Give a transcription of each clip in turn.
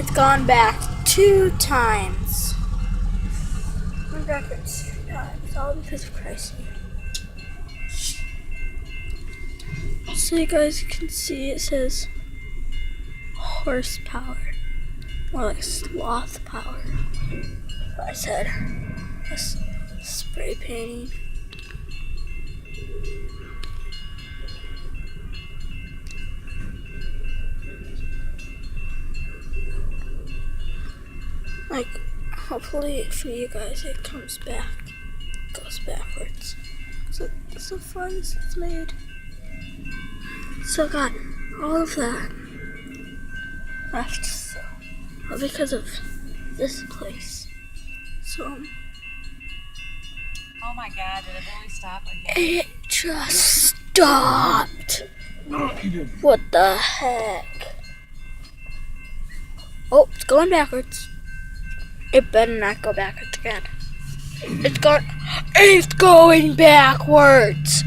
It's gone back 2 times. Went backwards 2 times, all because of Christ. So you guys can see it says horsepower, more like sloth power. What I said. Just spray painting. Like, hopefully for you guys it comes back, goes backwards. So that's so far this is made. So I got all of that left, so all because of this place. So oh my God, did it really stop again? it just stopped. What the heck? Oh, it's going backwards. It better not go backwards again. It's going backwards.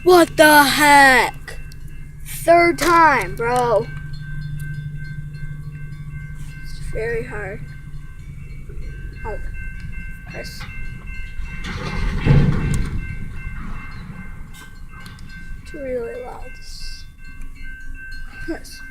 What the heck? 3rd time, bro. It's very hard. Oh, press. It's really loud. Yes.